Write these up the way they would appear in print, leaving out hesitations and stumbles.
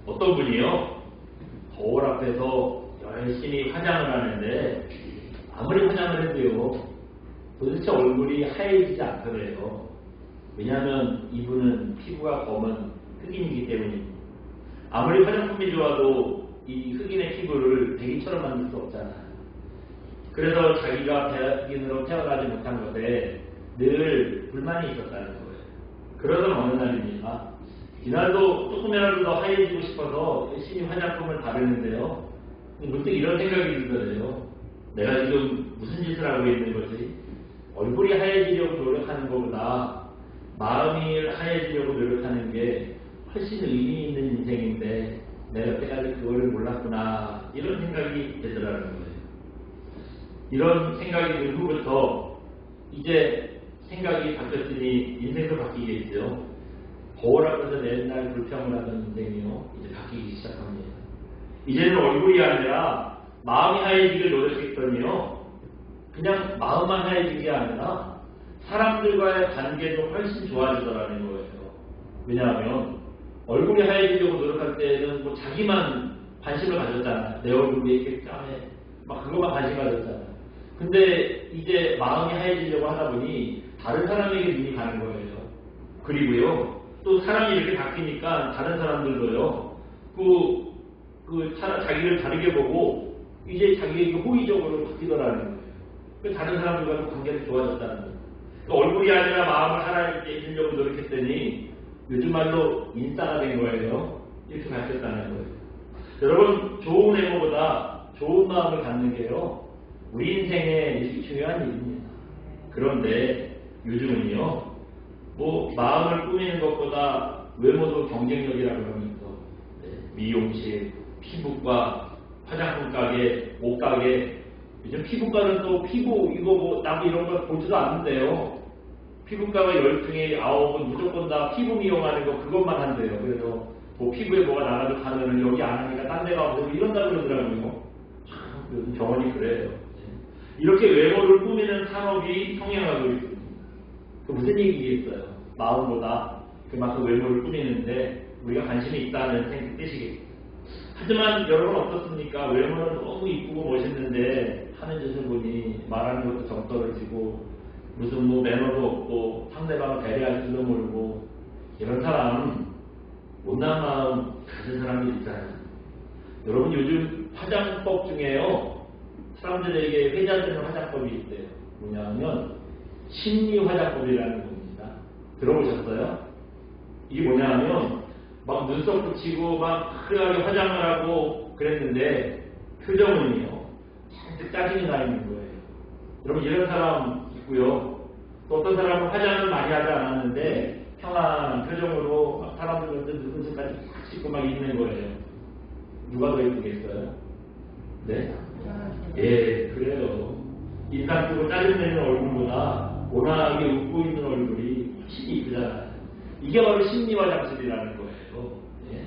어떤 분이요, 거울 앞에서 열심히 화장을 하는데 아무리 화장을 해도요 도대체 얼굴이 하얘지지 않더래요. 왜냐하면 이분은 피부가 검은 흑인이기 때문입니다. 아무리 화장품이 좋아도 이 흑인의 피부를 백인처럼 만들 수 없잖아요. 그래서 자기가 백인으로 태어나지 못한 것에 늘 불만이 있었다는 거예요. 그러던 어느 날입니다. 이날도 조금이라도 더 하얘지고 싶어서 열심히 화장품을 바르는데요, 문득 이런 생각이 들더래요. 내가 지금 무슨 짓을 하고 있는 거지? 얼굴이 하얘지려고 노력하는 것보다 마음이 하얘지려고 노력하는 게 훨씬 의미 있는 인생인데 내가 여태까지 그거를 몰랐구나, 이런 생각이 되더라는 거예요. 이런 생각이 든 후부터 이제 생각이 바뀌었으니 인생도 바뀌겠죠. 거울 앞에서 맨날 불평을 하던 인생이요, 이제 바뀌기 시작합니다. 이제는 얼굴이 아니라 마음이 하얘지길 노력했더니요, 그냥 마음만 하얘진 게 아니라 사람들과의 관계도 훨씬 좋아지더라는 거예요. 왜냐하면 얼굴이 하얘지려고 노력할 때는 뭐 자기만 관심을 가졌잖아요. 내 얼굴이 이렇게 까매, 막 그것만 관심 가졌잖아요. 근데 이제 마음이 하얘지려고 하다 보니 다른 사람에게 눈이 가는 거예요. 그리고요, 또 사람이 이렇게 바뀌니까 다른 사람들도요, 자기를 다르게 보고 이제 자기에게 호의적으로 바뀌더라는 거예요. 다른 사람들과도 관계가 좋아졌다는 거예요. 얼굴이 아니라 마음을 하나님께 해주려고 노력했더니 요즘 말로 인싸가 된 거예요. 이렇게 바뀌었다는 거예요. 여러분, 좋은 외모보다 좋은 마음을 갖는 게요, 우리 인생에 이렇게 중요한 일입니다. 그런데 요즘은요, 뭐 마음을 꾸미는 것보다 외모도 경쟁력이라고 하면서 미용실, 피부과, 화장품 가게, 옷 가게, 요즘 피부과는 또 피부 이거 뭐 나도 이런 걸 보지도 않는데요. 피부과가 열중에 9은 무조건 다 피부 미용하는 거 그것만 한대요. 그래서 뭐 피부에 뭐가 나가도 가면은 여기 안 하니까 딴 데 가고 이런다 그러더라고요. 참 요즘 병원이 그래요. 이렇게 외모를 꾸미는 산업이 성행하고 있습니다. 그 무슨 얘기겠어요? 마음보다 그만큼 외모를 꾸미는데 우리가 관심이 있다는 뜻이겠죠. 하지만 여러분 어떻습니까? 외모는 너무 이쁘고 멋있는데 하는 짓을 보니 말하는 것도 정 떨어지고 무슨 뭐 매너도 없고 상대방을 배려할 줄도 모르고, 이런 사람 못난 마음 가진 사람들이 있잖아요. 여러분, 요즘 화장법 중에요, 사람들에게 회자되는 화장법이 있대요. 뭐냐면 심리 화장법이라는 겁니다. 들어보셨어요? 이게 뭐냐면 막 눈썹 붙이고 막 화려하게 화장을 하고 그랬는데 표정은요 잔뜩 짜증이 나 있는 거예요. 여러분, 이런 사람 있고요. 또 어떤 사람은 화장을 많이 하지 않았는데 평안한 표정으로 막 사람들한테 눈썹까지 싹 씻고 막 있는 거예요. 누가 더 예쁘겠어요? 네? 예, 그래요. 인상 쓰고 짜증내는 얼굴보다 온화하게 웃고 있는 얼굴이 훨씬 이쁘잖아요. 이게 바로 심리 화장실이라는 거예요. 예?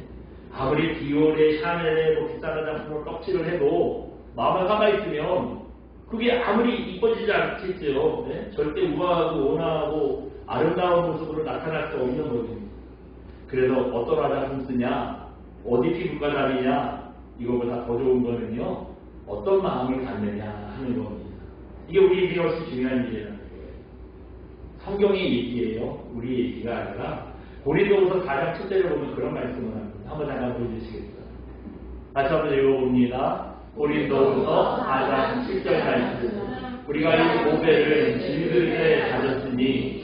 아무리 디올에 샤넬에 뭐 비싼 화장품을 떡칠을 해도 마음에 화가 있으면 그게 아무리 이뻐지지 않겠죠. 네? 절대 우아하고 온화하고 아름다운 모습으로 나타날 수 없는 거입니다. 그래서 어떤 화장품 쓰냐, 어디 피부과 다니냐, 이거보다 더 좋은 거는요, 어떤 마음을 갖느냐 하는 겁니다. 이게 우리 인생에 훨씬 중요한 일이라는 거예요. 성경의 얘기예요. 우리 얘기가 아니라. 고린도후서 4장 7절에 보면 그런 말씀을 합니다. 한번 잠깐 보여주시겠어요? 다시 한번 읽어봅니다. 고린도후서 4장 7절 말씀. 우리가 이 보배를 질그릇에 가졌으니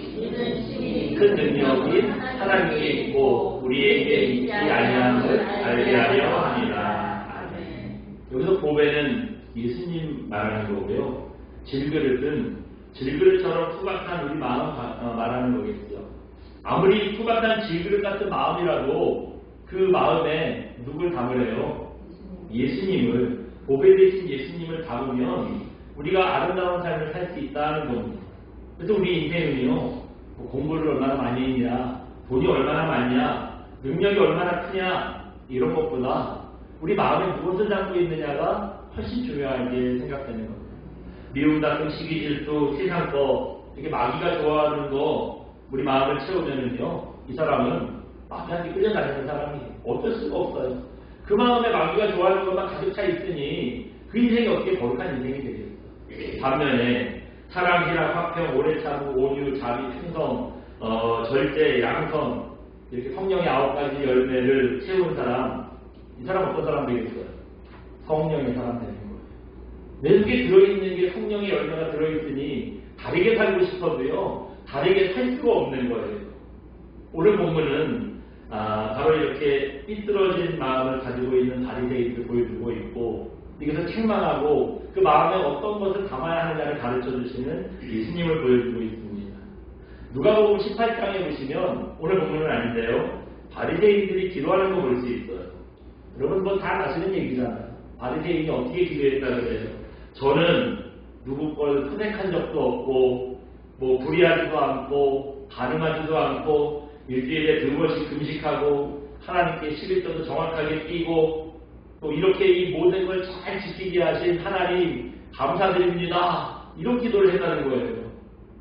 큰 능력이 하나님께 있고 우리에게 있지 아니함을 알게 하려 합니다. 아멘. 여기서 보배는 예수님 말하는 거고요. 질그릇은 질그릇처럼 투박한 우리 마음 말하는 거겠죠. 아무리 투박한 질그릇 같은 마음이라도 그 마음에 누굴 담으래요? 예수님을, 보배 대신 예수님을 담으면 우리가 아름다운 삶을 살 수 있다는 겁니다. 그래서 우리 인생은요, 공부를 얼마나 많이 했냐, 돈이 얼마나 많냐, 능력이 얼마나 크냐, 이런 것보다 우리 마음에 무엇을 담고 있느냐가 훨씬 중요하게 생각되는 겁니다. 미움, 다툼, 시기, 질투, 세상 거, 이렇게 마귀가 좋아하는 거 우리 마음을 채우면은요, 이 사람은 마귀한테 끌려다니는 사람이에요. 어쩔 수가 없어요. 그 마음에 마귀가 좋아하는 것만 가득 차 있으니 그 인생이 어떻게 거룩한 인생이 되겠어요. 반면에 사랑, 희락, 화평, 오래 참고, 온유, 자비, 충성, 절제, 양선 이렇게 성령의 9가지 열매를 채운 사람, 이 사람 어떤 사람 되겠어요? 성령의 사람 되는 거예요. 내 속에 들어있는 게 성령의 열매가 들어있으니 다르게 살고 싶어도요, 다르게 살 수가 없는 거예요. 오늘 본문은 바로 이렇게 삐뚤어진 마음을 가지고 있는 바리새인들을 보여주고 있고, 이것을 책망하고 그 마음에 어떤 것을 담아야 하느냐를 가르쳐 주시는 예수님을 보여주고 있습니다. 누가복음 18장에 보시면, 오늘 본문은 아닌데요, 바리새인들이 기도하는 거 볼 수 있어요. 여러분 뭐 다 아시는 얘기잖아요. 바리새인이 어떻게 기도했다고 그래요? 저는 누구 걸 선택한 적도 없고, 뭐 불의하지도 않고, 가늠하지도 않고, 일주일에 2번씩 금식하고, 하나님께 11조도 정확하게 띄고, 또 이렇게 이 모든 걸 잘 지키게 하신 하나님 감사드립니다. 이런 기도를 했다는 거예요.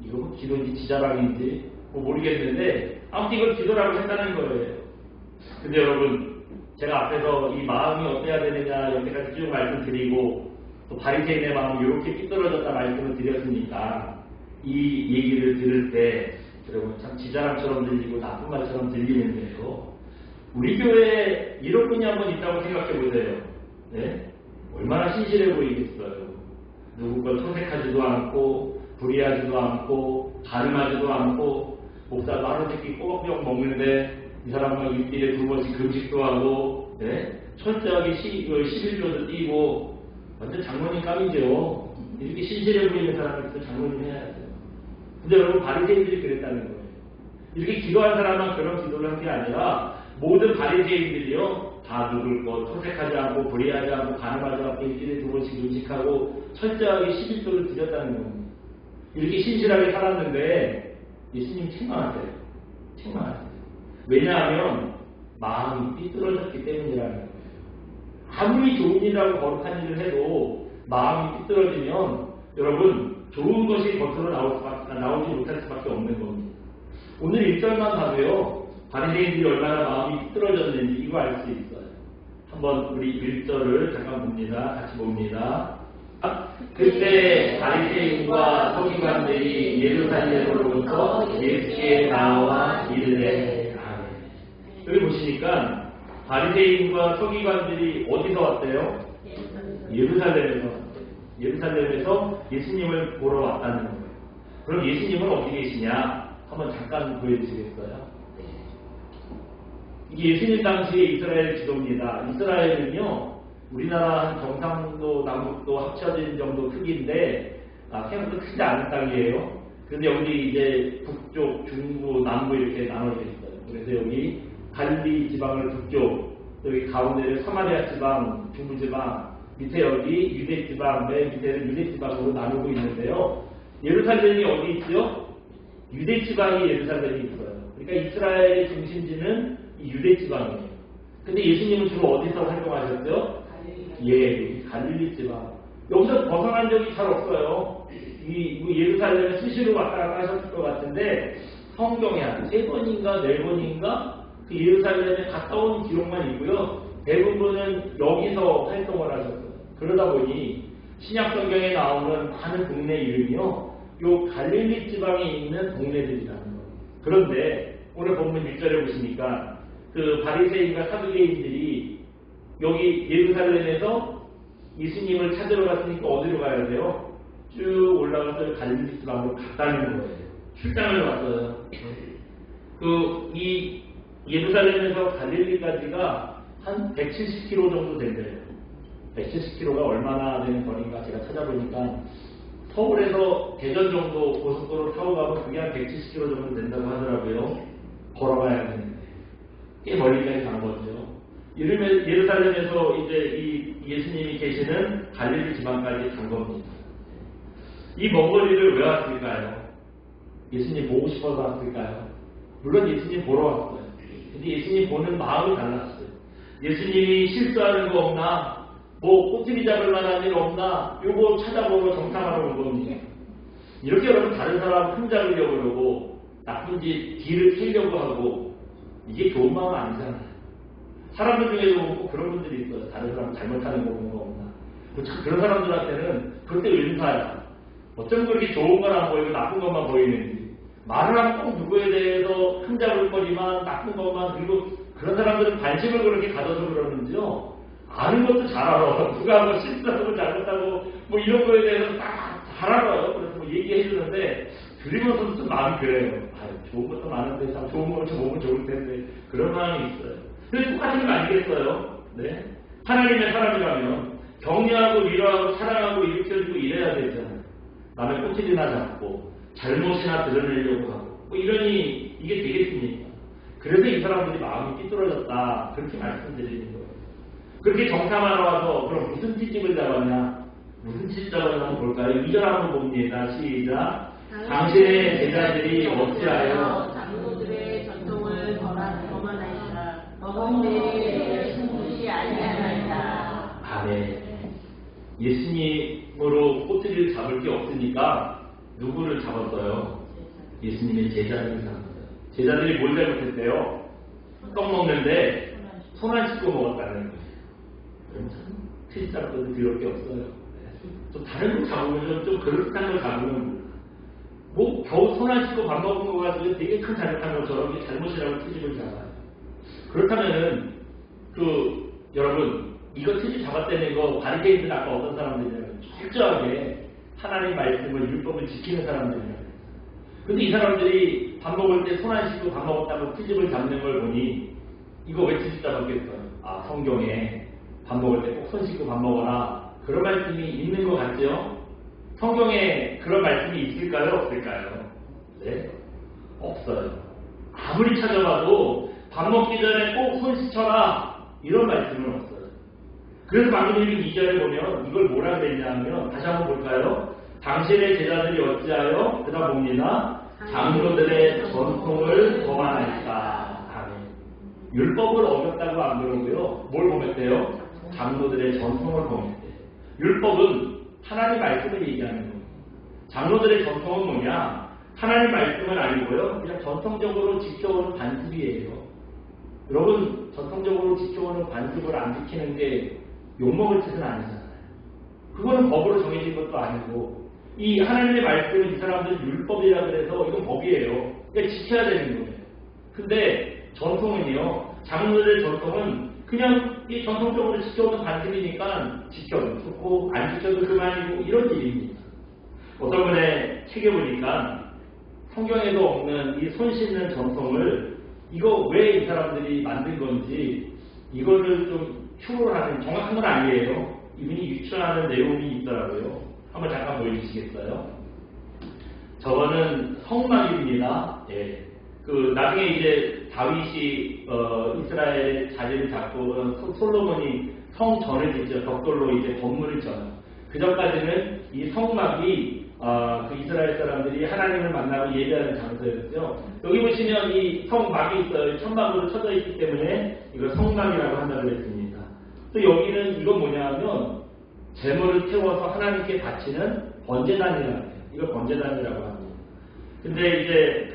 이거 뭐 기도인지 지자랑인지 뭐 모르겠는데 아무튼 이걸 기도라고 했다는 거예요. 근데 여러분, 제가 앞에서 이 마음이 어때야 되느냐 여기까지 쭉 말씀드리고, 또 바리새인의 마음이 이렇게 삐뚤어졌다 말씀을 드렸으니까 이 얘기를 들을 때 여러분 참 지자랑처럼 들리고 나쁜 말처럼 들리는데요, 우리 교회에 이런 분이 한 번 있다고 생각해 보세요. 네? 얼마나 신실해 보이겠어요. 누구 걸 토색하지도 않고, 불의하지도 않고, 가늠하지도 않고, 목사도 하루 세끼 꼬박꼬박 먹는데 이 사람은 일주일에 2번씩 금식도 하고, 네? 철저하게 11조도 띄고, 완전 장로님 감이죠. 이렇게 신실해 보이는 사람이 있으면 장로님 해야죠. 근데 여러분, 바리새인들이 그랬다는 거예요. 이렇게 기도한 사람만 그런 기도를 한 게 아니라 모든 바리새인들이요, 다 누굴 것 토색하지 않고, 불의하지 않고, 가늠하지 않고, 일주일에 2번씩 금식하고 철저하게 11조를 드렸다는 겁니다. 이렇게 신실하게 살았는데 예수님 책망하세요. 책망하세요. 왜냐하면 마음이 삐뚤어졌기 때문이라는 거예요. 아무리 좋은 일이라고 거룩한 일을 해도 마음이 삐뚤어지면 여러분 좋은 것이 겉으로 나오지 못할 수밖에 없는 겁니다. 오늘 1절만 봐도요, 바리새인들이 얼마나 마음이 삐뚤어졌는지 이거 알 수 있어요. 한번 우리 1절을 잠깐 봅니다. 같이 봅니다. 그때 바리새인과 서기관들이 예루살렘으로부터 예수께 나와 이르되, 여기 보시니까 바리새인과 서기관들이 어디서 왔대요? 예루살렘에서 왔대요. 예루살렘에서 예수님을 보러 왔다는 거예요. 그럼 예수님은 어디 계시냐? 한번 잠깐 보여주시겠어요? 이게 예수님 당시의 이스라엘 지도입니다. 이스라엘은요, 우리나라 한 경상도, 남북도 합쳐진 정도 크기인데, 생각보다 크지 않은 땅이에요. 그런데 여기 이제 북쪽, 중부, 남부 이렇게 나눠져 있어요. 그래서 여기 갈릴리 지방을 북쪽, 여기 가운데를 사마리아 지방, 중부 지방, 밑에 여기 유대 지방, 맨 밑에는 유대 지방으로 나누고 있는데요. 예루살렘이 어디 있죠? 유대 지방이 예루살렘이 있어요. 그러니까 이스라엘의 중심지는 이 유대 지방이에요. 근데 예수님은 주로 어디서 활동하셨죠? 예, 갈릴리 지방. 여기서 벗어난 적이 잘 없어요. 이 예루살렘에 수시로 왔다 갔다 하셨을 것 같은데 성경에 한 3번인가 4번인가 그 예루살렘에 갔다 온 기록만 있고요. 대부분은 여기서 활동을 하셨어요. 그러다 보니 신약 성경에 나오는 많은 동네 이름이요, 요 갈릴리 지방에 있는 동네들이라는 거예요. 그런데 오늘 본문 1절에 보시니까 그 바리새인과 사두개인들이 여기 예루살렘에서 예수님을 찾으러 갔으니까 어디로 가야 돼요? 쭉 올라가서 갈릴리 지방으로 갔다는 거예요. 출장을 왔어요. 이 예루살렘에서 갈릴리까지가 한 170km 정도 된대요. 170km가 얼마나 되는 거리인가 제가 찾아보니까 서울에서 대전 정도 고속도로 타고 가면 그게 한 170km 정도 된다고 하더라고요. 걸어가야 되는데 꽤 멀리까지 간 거죠. 예루살렘에서 이제 이 예수님이 계시는 갈릴리 지방까지 간 겁니다. 이 먼 거리를 왜 왔을까요? 예수님 보고 싶어서 왔을까요? 물론 예수님 보러 왔어요. 근데 예수님 보는 마음이 달랐어요. 예수님이 실수하는 거 없나? 뭐 꼬투리 잡을 만한 일 없나? 요거 찾아보러 정탐하러 온 겁니다. 이렇게 여러분 다른 사람 흠잡으려고 그러고 나쁜 짓 뒤를 캐려고 하고 이게 좋은 마음 아니잖아요. 사람들 중에도 꼭 그런 분들이 있어요. 다른 사람 잘못하는 거 보는 거 없나. 참 그런 사람들한테는 그때 은사야. 어쩜 그렇게 좋은 건 안 보이고 나쁜 것만 보이는지. 말을 하면 꼭 누구에 대해서 흠잡을 거리만 나쁜 것만, 그리고 그런 사람들은 관심을 그렇게 가져서 그러는지요. 아는 것도 잘 알아. 누가 뭐 실수하고 잘못하고 뭐 이런 거에 대해서 잘 알아요. 그래서 뭐 얘기해 주는데 들으면서 좀 마음이 그래요. 아유, 좋은 것도 많은데 참 좋은 걸 좀 보면 좋을 텐데 그런 마음이 있어요. 근데 똑같은 거 아니겠어요? 네? 하나님의 사람이라면 격려하고 위로하고 사랑하고 일으켜주고 이래야 되잖아요. 남의 꼬투리나 잡고 잘못이나 드러내려고 하고 뭐 이러니 이게 되겠습니까? 그래서 이 사람들이 마음이 삐뚤어졌다 그렇게 말씀드리는 거예요. 그렇게 정탐하러 와서 그럼 무슨 찌집을 잡았냐? 무슨 찌집 잡았냐면 볼까요? 2절 한번 봅니다. 시작. 당신의 제자들이 어찌하여 장로들의 전통을 범하나이까 너희들의 신분이 아니하나이다. 아멘. 예수님으로 꼬투리를 잡을 게 없으니까 누구를 잡았어요? 예수님의 제자들을 잡았어요. 제자들이 뭘 잘못했대요? 떡 먹는데 손 안 씻고 먹었다는 거예요. 그럼 참 트집 잡았어도 그럴 게 없어요. 또 다른 거 잡으면 좀 그럴듯한 걸 잡으면 뭐 겨우 손 안 씻고 밥 먹은 거 가지고 되게 큰 잘못한 것처럼 이게 잘못이라고 트집을 잡아요. 그렇다면은 여러분 이거 트집 잡았다는 거 바리케이드는 아까 어떤 사람들이냐면 철저하게 하나님 말씀을 율법을 지키는 사람들이에요. 근데 이 사람들이 밥 먹을 때 손 안 씻고 밥 먹었다고 트집을 잡는 걸 보니 이거 왜 트집 잡았겠어요? 아, 성경에 밥 먹을 때 꼭 손 씻고 밥 먹어라 그런 말씀이 있는 것 같죠? 성경에 그런 말씀이 있을까요? 없을까요? 네? 없어요. 아무리 찾아봐도 밥 먹기 전에 꼭 손 씻어라 이런 말씀은 없어요. 그래서 방금 읽은 2절에 보면 이걸 뭐라 그랬냐 하면 다시 한번 볼까요? 당신의 제자들이 어찌하여 그다 봅니다. 장로들의 전통을 범하나이까. 아멘. 율법을 어겼다고 안 그러고요. 뭘 범했대요? 장로들의 전통을 범했대요. 율법은 하나님 말씀을 얘기하는 거예요. 장로들의 전통은 뭐냐? 하나님 말씀은 아니고요. 그냥 전통적으로 지켜오는 관습이에요. 여러분 전통적으로 지켜오는 관습을 안 지키는 게 욕먹을 짓은 아니잖아요. 그거는 법으로 정해진 것도 아니고 이 하나님의 말씀은 이 사람들 율법이라 그래서 이건 법이에요. 그러니까 지켜야 되는 거예요. 근데 전통은요. 장로들의 전통은 그냥 이 전통적으로 지켜오는 관습이니까 지켜도 좋고 안 지켜도 그만이고 이런 일입니다. 어떤 분의 책에 보니까 성경에도 없는 이 손 씻는 전통을 이거 왜 이 사람들이 만든 건지 이거를 좀 추론하는 정확한 건 아니에요. 이분이 유추하는 내용이 있더라고요. 한번 잠깐 보여주시겠어요? 저거는 성막입니다. 예. 나중에 이제 다윗이 이스라엘 자리를 잡고 솔로몬이 성전을 짓죠. 벽돌로 이제 건물을 져요. 그 전까지는 이 성막이 그 이스라엘 사람들이 하나님을 만나고 예배하는 장소였죠. 여기 보시면 이 성막이 있어요. 천막으로 쳐져 있기 때문에 이걸 성막이라고 한다고 했습니다. 또 여기는 이건 뭐냐 하면 제물을 태워서 하나님께 바치는 번제단이라고 해요. 이걸 번제단이라고 합니다. 근데 이제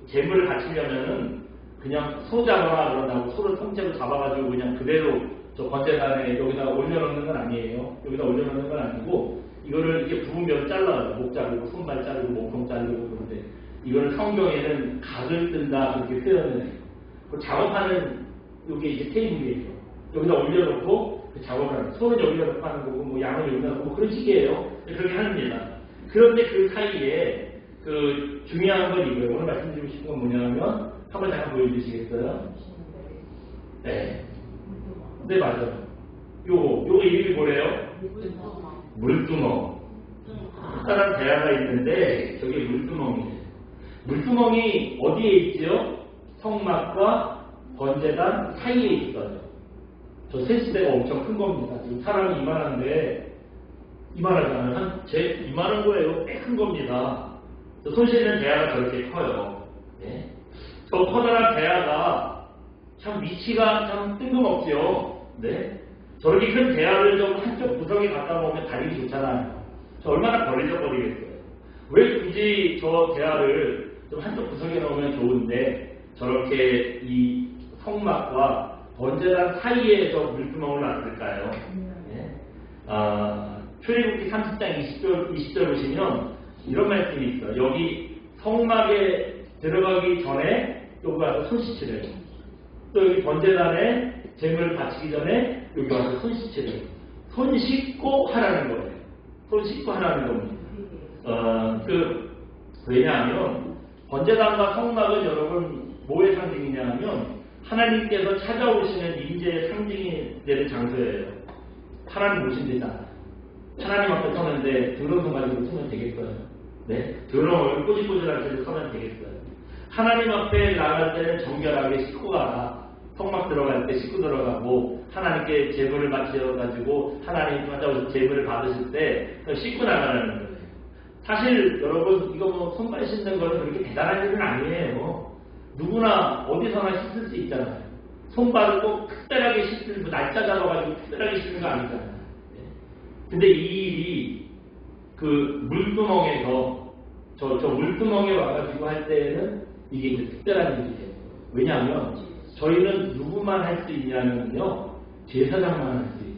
제물을 바치려면은 그냥 소 잡아라 그런다고 소를 통째로 잡아가지고 그냥 그대로 저 번제단에 여기다 올려놓는 건 아니에요. 여기다 올려놓는 건 아니고 이거를 이렇게 부으면 잘라요. 목 자르고 손발 자르고 몸통 자르고 그런데 이거를 성경에는 각을 뜬다 그렇게 표현을 해요. 그 작업하는 이게 이제 테이블이에요. 여기다 올려놓고 그 작업을 하는 손은 여기다 놓고 하는 거고 뭐 양은 여기다 놓고 뭐 그런 식이에요. 그렇게 합니다. 그런데 그 사이에 중요한 건 이거예요. 오늘 말씀드리고 싶은 건 뭐냐면 한번 잠깐 보여주시겠어요? 네. 네, 맞아요. 요거 이름이 뭐래요? 물두멍. 특별한 대야가 있는데 저게 물두멍이에요. 물두멍이 어디에 있죠? 성막과 번제단 사이에 있어요. 저 세시대가 엄청 큰 겁니다. 지금 사람이 이만한데 이만하잖아요. 이만한 거예요. 꽤 큰 겁니다. 손 씻는 대야가 저렇게 커요. 네? 저 커다란 대야가 참 위치가 참 뜬금없죠. 네? 저렇게 큰 대야를 좀 한쪽 구석에 갖다 놓으면 다니기 좋잖아요. 저 얼마나 버리적거리겠어요. 왜 굳이 저 대야를 좀 한쪽 구석에 놓으면 좋은데 저렇게 이 성막과 번제단 사이에 저 물구멍을 놨을까요? 예? 출애굽기 30장 20절 보시면 이런 말씀이 있어요. 여기 성막에 들어가기 전에 여기 와서 손 씻으래요. 또 여기 번제단에 제물을 바치기 전에 여기 와서 손 씻으래요. 손 씻고 하라는 거예요. 손 씻고 하라는 겁니다. 왜냐하면 번제단과 성막은 여러분 뭐의 상징이냐 하면 하나님께서 찾아오시는 임재의 상징이 되는 장소예요. 하나님 오신 데잖아요. 하나님 앞에 서는데 더러운 손 가지고 서면 되겠어요? 네? 더러운 꼬질꼬질한 채로 서면 되겠어요? 하나님 앞에 나갈 때는 정결하게 씻고 가라. 성막 들어갈 때 씻고 들어가고 하나님께 제물을 바쳐가지고 하나님 찾아오신 제물을 받으실 때 씻고 나가라는 거예요. 사실 여러분 이거 뭐 손발 씻는 거는 그렇게 대단한 일은 아니에요. 누구나 어디서나 씻을 수 있잖아요. 손발을 꼭 특별하게 씻는 뭐 날짜 잡아가지고 특별하게 씻는 거 아니잖아요. 근데 이 일이 그 물구멍에서 저 물구멍에 와가지고 할 때는 이게 이제 특별한 일이에요. 왜냐하면 저희는 누구만 할 수 있냐면요, 제사장만 할 수 있어요.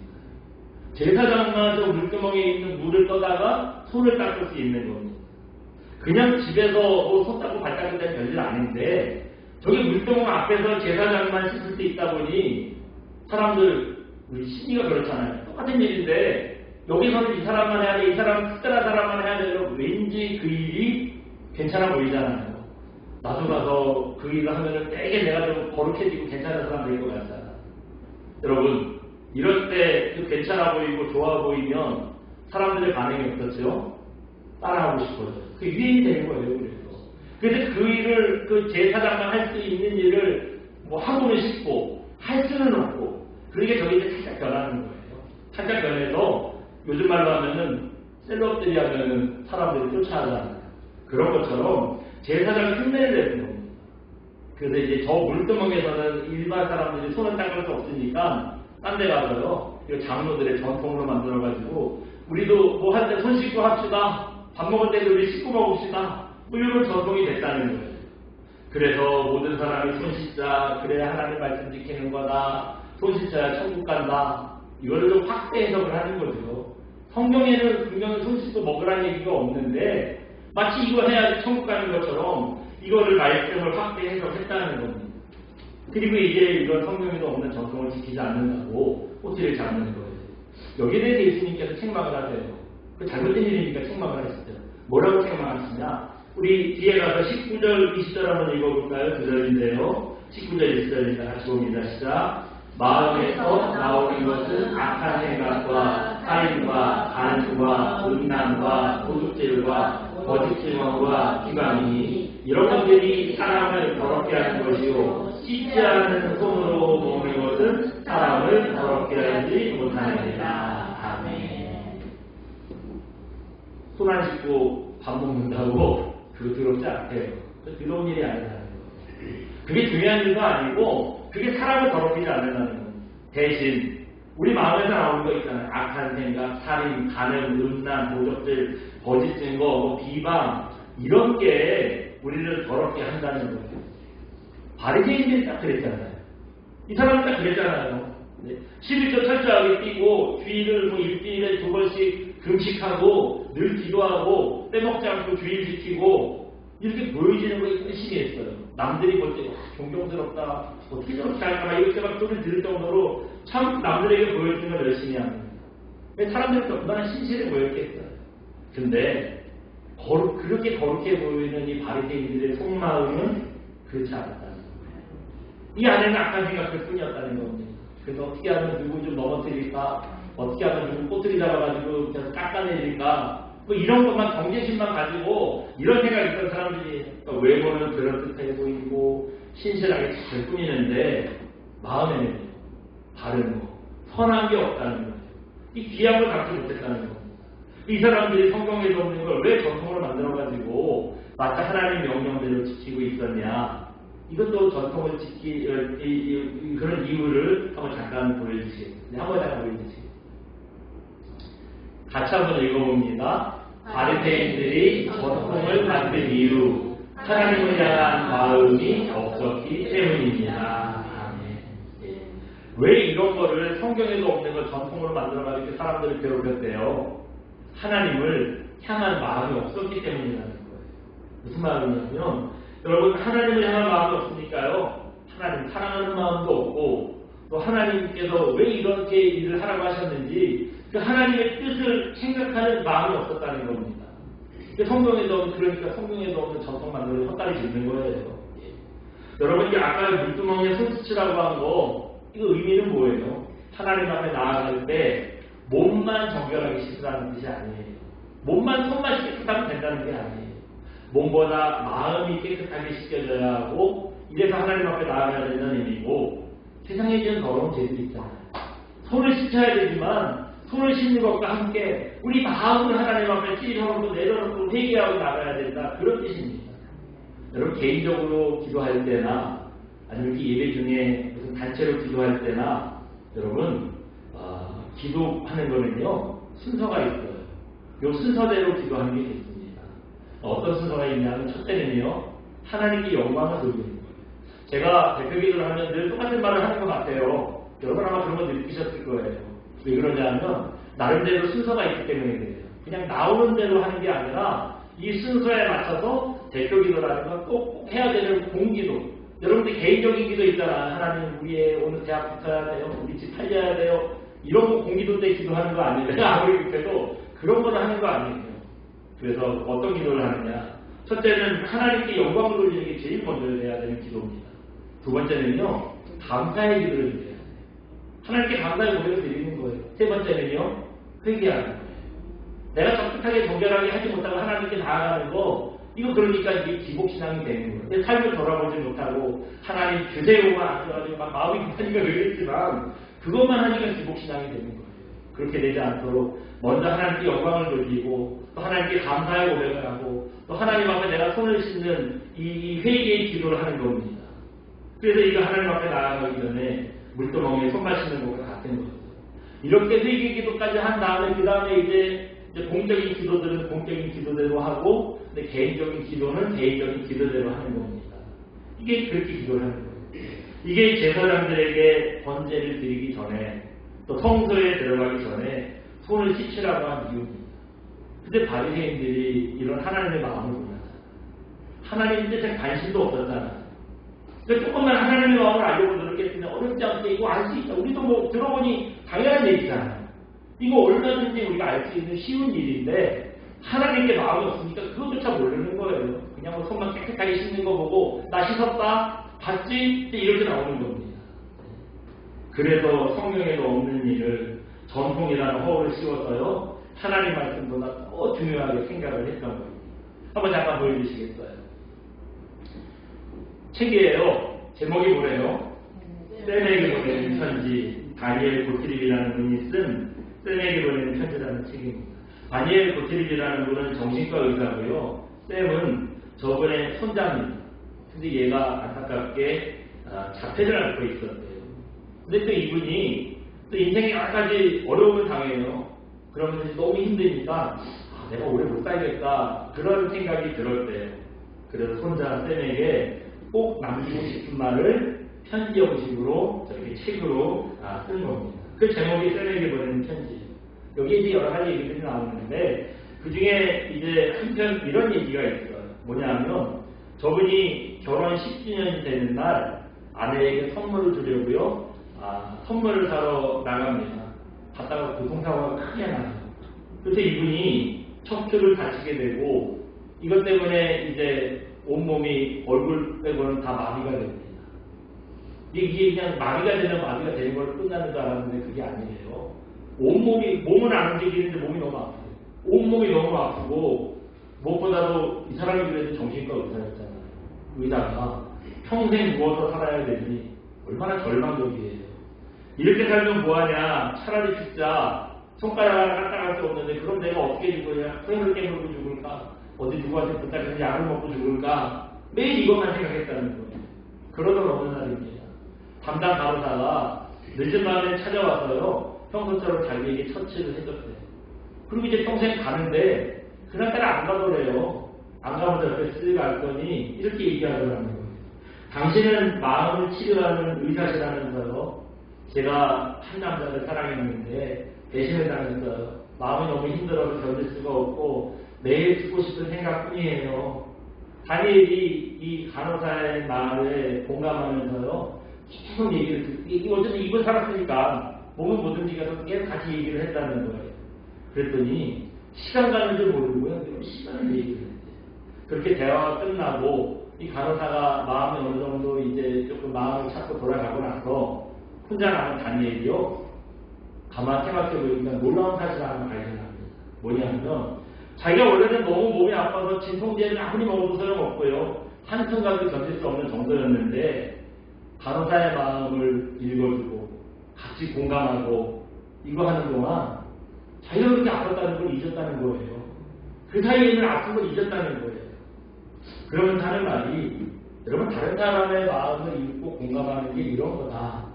제사장만 저 물구멍에 있는 물을 떠다가 손을 닦을 수 있는 겁니다. 그냥 집에서 손 닦고 발 닦을 때는 별일 아닌데 저기 물구멍 앞에서 제사장만 씻을 수 있다 보니 사람들 우리 심리가 그렇잖아요. 똑같은 일인데 여기서는 이 사람만 해야 돼, 이 사람은 특별한 사람만 해야 돼요. 왠지 그 일이 괜찮아 보이잖아요. 나도 가서 그 일을 하면은 되게 내가 좀 거룩해지고 괜찮은 사람 될 것 같잖아. 여러분, 이럴 때 그 괜찮아 보이고 좋아 보이면 사람들의 반응이 어떻죠? 따라하고 싶어요. 그 유행이 되는 거예요. 그래서 그 일을 그 제사장만 할 수 있는 일을 뭐 하고는 싶고 할 수는 없고 그게 저기 이제 살짝 변하는 거예요. 살짝 변해서 요즘 말로 하면은 셀럽들이 하면은 사람들이 쫓아가잖아요. 그런 것처럼 제사장 흉내를 내는 겁니다. 그래서 이제 저 물구멍에서는 일반 사람들이 손을 닦을 수 없으니까 딴 데 가서요. 이거 장로들의 전통으로 만들어가지고 우리도 뭐 할 때 손 씻고 합시다. 밥 먹을 때도 우리 씻고 먹읍시다. 뭐 이런 전통이 됐다는 거예요. 그래서 모든 사람이 손 씻자. 그래야 하나님 말씀 지키는 거다. 손 씻어야 천국 간다. 이거를 좀 확대 해석을 하는 거죠. 성경에는 분명히 손 씻고 먹으라는 얘기가 없는데 마치 이거 해야지 천국 가는 것처럼 이거를 말씀을 확대 해석했다는 겁니다. 그리고 이제 이런 성경에도 없는 전통을 지키지 않는다고 꼬투리를 잡는 거예요. 여기에 대해서 예수님께서 책망을 하세요. 그 잘못된 일이니까 책망을 하시죠. 뭐라고 책망하시냐? 우리 뒤에 가서 19절, 20절 한번 읽어볼까요? 2절인데요. 19절, 20절입니다. 같이 봅니다. 시작. 마음에서 나오는 것은 악한 생각과 살인과 간수와 음란과 도둑질과 거짓 증언과 비방이니 이런 것들이 사람을 더럽게 하는 것이요 씻지 않은 손으로 먹는 것은 사람을 더럽게 하지 못하느니라. 아멘. 손 안 씻고 밥 먹는다고 그거 더럽지 않대요. 그 더러운 일이 아니라는 거예요. 그게 중요한 일도 아니고 그게 사람을 더럽히지 않는다는 거예요. 대신 우리 마음에서 나오는 거 있잖아요. 악한 생각, 살인, 간음, 음란, 도적질, 거짓 증거, 뭐 비방 이런 게 우리를 더럽게 한다는 거예요. 바리새인들이 딱 그랬잖아요. 이 사람은 딱 그랬잖아요. 11조 철저하게 띄고 주일을 뭐 일주일에 2번씩 금식하고 늘 기도하고 빼먹지 않고 주일 지키고 이렇게 보여지는 거 열심히 했어요. 남들이 볼 때 존경스럽다, 어떻게 저렇게 할까 이렇게 막 소리 들을 정도로 참 남들에게 보여주는 걸 열심히 합니다. 사람들은 얼마나 신실해 보였겠어요. 근데 그렇게 거룩해 보이는 이 바리새인들의 속마음은 그렇지 않았다는 거예요. 이 안에는 악한 생각일 뿐이었다는 겁니다. 그래서 어떻게 하면 누구 좀 넘어뜨릴까, 어떻게 하면 누구 꼬투리 잡아가지고 계속 깎아내릴까, 뭐 이런 것만 경제심만 가지고 이런 생각이 있던 사람들이 그러니까 외모는 그럴듯해 보이고 신실하게 잘 꾸미는데 마음에는 바른 거, 선한 게 없다는 거예요. 이 귀한 걸 갖지 못했다는 거예요. 이 사람들이 성경에도 없는 걸 왜 전통으로 만들어가지고 마치 하나님 명령대로 지키고 있었냐. 이것도 전통을 그런 이유를 한번 잠깐 보여주시겠습니다. 한번 잠깐 보여주시겠습니다. 같이 한번 읽어봅니다. 바리새인들이 전통을 만든 이유, 하나님을 향한 마음이 없었기 때문입니다. 아멘. 왜 이런 거를 성경에도 없는 걸 전통으로 만들어가지고 이렇게 사람들을 괴롭혔대요? 하나님을 향한 마음이 없었기 때문이라는 거예요. 무슨 말이냐면, 여러분, 하나님을 향한 마음이 없으니까요, 하나님 사랑하는 마음도 없고, 또 하나님께서 왜 이렇게 일을 하라고 하셨는지 그 하나님의 뜻을 생각하는 마음이 없었다는 겁니다. 성경에도 그러니까 성경에도 없는 전통 만들어 헛다리 짚는 거예요. 여러분, 이 아까 물두멍에 손수치라고 한 거, 이거 의미는 뭐예요? 하나님 앞에 나아갈 때 몸만 정결하게 씻으라는 뜻이 아니에요. 몸만 손만 깨끗하면 된다는 게 아니에요. 몸보다 마음이 깨끗하게 씻겨져야 하고, 이래서 하나님 앞에 나아가야 된다는 의미고, 세상에 있는 더러운 죄들이 있잖아요. 손을 씻어야 되지만 손을 씻는 것과 함께 우리 마음을 하나님 앞에 찢어놓고 내려놓고 회개하고 나가야 된다. 그런 뜻입니다. 여러분, 개인적으로 기도할 때나 아니면 예배 중에 무슨 단체로 기도할 때나 여러분 기도하는 거는요 순서가 있어요. 이 순서대로 기도하는 게 있습니다. 어떤 순서가 있냐면 첫째는요 하나님께 영광을 돌리는 거예요. 제가 대표 기도를 하면 늘 똑같은 말을 하는 것 같아요. 여러분 아마 그런 거 느끼셨을 거예요. 왜 그러냐면 나름대로 순서가 있기 때문에 그래요. 그냥 나오는 대로 하는 게 아니라 이 순서에 맞춰서 대표 기도라는 건 꼭 해야 되는 공기도. 여러분들 개인적인 기도 있잖아. 하나님 우리의 오늘 대학 붙어야 돼요. 우리 집 살려야 돼요. 이런 거 공기도 때 기도하는 거 아니에요. 내가 아무리 급해도 그런 거를 하는 거 아니에요. 그래서 어떤 기도를 하느냐. 첫째는 하나님께 영광을 돌리는 게 제일 먼저 해야 되는 기도입니다. 두 번째는요, 감사의 기도를 드려야 돼요. 하나님께 감사의 고백을 드리는 거예요. 세 번째는요, 회개하는 거예요. 내가 적극하게 정결하게 하지 못하고 하나님께 나아가는 거, 이거 그러니까 이게 기복신앙이 되는 거예요. 내 삶을 돌아보지 못하고 하나님 주세요만 안 들어가지고 막 마음이 급하니까 그랬지만 그것만 하니까 기복신앙이 되는 거예요. 그렇게 되지 않도록 먼저 하나님께 영광을 돌리고 또 하나님께 감사의 고백을 하고 또 하나님 앞에 내가 손을 씻는 이 회개의 기도를 하는 겁니다. 그래서 이거 하나님 앞에 나아가기 전에 물두멍에 손 마시는 것과 같은 거죠. 이렇게 회개 기도까지 한 다음에 그 다음에 이제 공적인 기도들은 공적인 기도대로 하고 근데 개인적인 기도는 개인적인 기도대로 하는 겁니다. 이게 그렇게 기도를 하는 거예요. 이게 제사장들에게 번제를 드리기 전에 또 성소에 들어가기 전에 손을 씻으라고 한 이유입니다. 근데 바리새인들이 이런 하나님의 마음을 몰랐잖아요. 하나님 뜻에 관심도 없었잖아요. 그러니까 조금만 하나님의 마음을 알려고 노력했으면 어렵지 않게 이거 알 수 있다. 우리도 뭐 들어보니 당연한 얘기잖아요. 이거 얼마든지 우리가 알 수 있는 쉬운 일인데 하나님께 마음이 없으니까 그것조차 모르는 거예요. 그냥 뭐 손만 깨끗하게 씻는 거 보고 나 씻었다 봤지? 이렇게 나오는 겁니다. 그래서 성경에도 없는 일을 전통이라는 허울을 씌워서요 하나님 말씀보다 더 중요하게 생각을 했던 거예요. 한번 잠깐 보여주시겠어요? 책이에요. 제목이 뭐래요? 쌤에게 보내는 편지. 다니엘 고트립이라는 분이 쓴 쌤에게 보내는 편지라는 책입니다. 다니엘 고트립이라는 분은 정신과 의사고요. 쌤은 저분의 손자입니다. 근데 얘가 안타깝게 자폐를 앓고 있었대요. 근데 또 이분이 또 인생에 여러 가지 어려움을 당해요. 그러면서 너무 힘드니까 내가 오래 못 살겠다 그런 생각이 들었대요. 그래서 손자 쌤에게 꼭 남기고 싶은 말을 편지 형식으로 저렇게 책으로 쓴 겁니다. 그 제목이 쌤에게 보내는 편지. 여기 이제 여러 가지 얘기들이 나오는데 그 중에 이제 한편 이런 얘기가 있어요. 뭐냐면 저분이 결혼 10주년이 되는 날 아내에게 선물을 주려고요. 선물을 사러 나갑니다. 갔다가 교통사고가 크게 나요. 그래서 이분이 척추를 다치게 되고 이것 때문에 이제 온몸이 얼굴 빼고는 다 마비가 됩니다. 이게 그냥 마비가 되는 걸 끝나는 줄 알았는데 그게 아니에요. 몸은 안 움직이는데 몸이 너무 아파요. 온몸이 너무 아프고 무엇보다도 이 사람이 그래도 정신과 의사였잖아요. 의사가 평생 누워서 살아야 되니 얼마나 절망적이에요. 이렇게 살면 뭐하냐. 차라리 진짜 손가락을 까딱할 수 없는데 그럼 내가 어떻게 죽어야 손을 깨물고 죽을까? 어디 누구한테 부탁해서 약을 먹고 죽을까? 매일 이것만 생각했다는 거예요. 그러던 어느 날입니다. 담당 간호사가 늦은 밤에 찾아와서요. 평소처럼 자기에게 처치를 해줬어요. 그리고 이제 평생 가는데 그날따라 안 가더래요. 안 가면서 옆에 쓱 알더니 이렇게 얘기하더라는 거예요. 당신은 마음을 치료하는 의사시라면서요. 제가 한 남자를 사랑했는데 배신을 당했어요. 마음이 너무 힘들어서 견딜 수가 없고 매일 죽고 싶은 생각뿐이에요. 다니엘이 이 간호사의 마음에 공감하면서요, 계속 얘기를 듣고, 어쨌든 입을 살았으니까 몸은 못 움직여서 계속 같이 얘기를 했다는 거예요. 그랬더니 시간 가는 줄 모르고요, 시간을 얘기를 했대요. 그렇게 대화가 끝나고 이 간호사가 마음이 어느 정도 이제 조금 마음을 찾고 돌아가고 나서 혼자 남은 다니엘이요, 가만 생각해 보니까 놀라운 사실 하나 발견합니다. 뭐냐면 자기가 원래는 너무 몸이 아파서 진통제를 아무리 먹어도 소용없고요, 한순간도 견딜 수 없는 정도였는데 간호사의 마음을 읽어주고 같이 공감하고 이거 하는 동안 자기가 그렇게 아팠다는 걸 잊었다는 거예요. 그 사이에는 아픈 걸 잊었다는 거예요. 그러면 하는 말이, 여러분 다른 사람의 마음을 읽고 공감하는 게 이런 거다.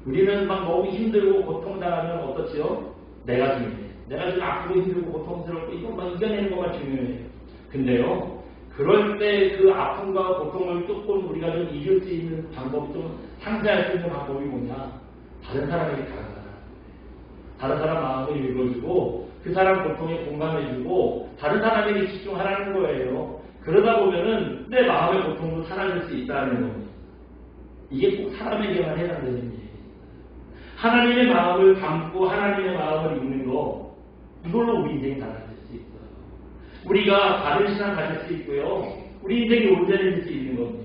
우리는 막 너무 힘들고 고통당하면 어떻지요? 내가 중요해. 내가 지금 아프고 힘들고 고통스럽고 이건 막 이겨내는 것만 중요해요. 근데요, 그럴 때 그 아픔과 고통을 조금 우리가 좀 이길 수 있는 방법, 좀 상쇄할 수 있는 방법이 뭐냐? 다른 사람에게 다가가라. 다른 사람 마음을 읽어주고 그 사람 고통에 공감해주고 다른 사람에게 집중하라는 거예요. 그러다 보면은 내 마음의 고통도 사라질 수 있다는 겁니다. 이게 꼭 사람에게만 해당되는 일이에요. 하나님의 마음을 담고 하나님의 마음을 읽는 거, 이걸로 우리 인생이 달라질 수 있어요. 우리가 바른 신앙 가질 수 있고요, 우리 인생이 온전해질 수 있는 겁니다.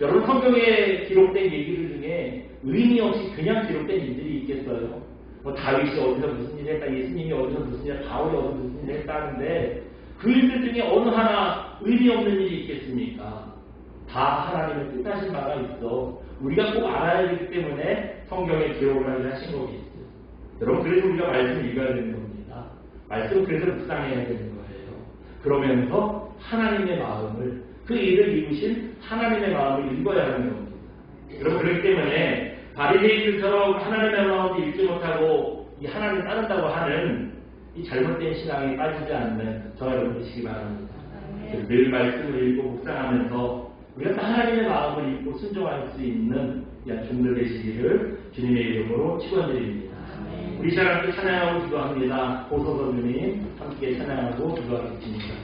여러분 성경에 기록된 얘기들 중에 의미 없이 그냥 기록된 일들이 있겠어요. 뭐 다윗이 어디서 무슨 일을 했다, 예수님이 어디서 무슨 일을, 바울이 어디서 무슨 일을 했다는데 그 일들 중에 어느 하나 의미 없는 일이 있겠습니까? 다 하나님의 뜻하신 바가 있어. 우리가 꼭 알아야 되기 때문에 성경에 기록을 하게 하신 거겠죠. 여러분, 그래서 우리가 말씀을 읽어야 되는 겁니다. 말씀을 그래서 묵상해야 되는 거예요. 그러면서 하나님의 마음을, 그 일을 이루신 하나님의 마음을 읽어야 하는 겁니다. 여러분, 그렇기 때문에 바리새인들처럼 하나님의 마음을 읽지 못하고 이 하나님을 따른다고 하는 이 잘못된 신앙에 빠지지 않는 저와 여러분 되시기 바랍니다. 늘 말씀을 읽고 묵상하면서 우리가 하나님의 마음을 읽고 순종할 수 있는 종들 되시기를 주님의 이름으로 축원드립니다. 우리 잘 함께 찬양하고 기도합니다. 고소서 주님 함께 찬양하고 기도하겠습니다.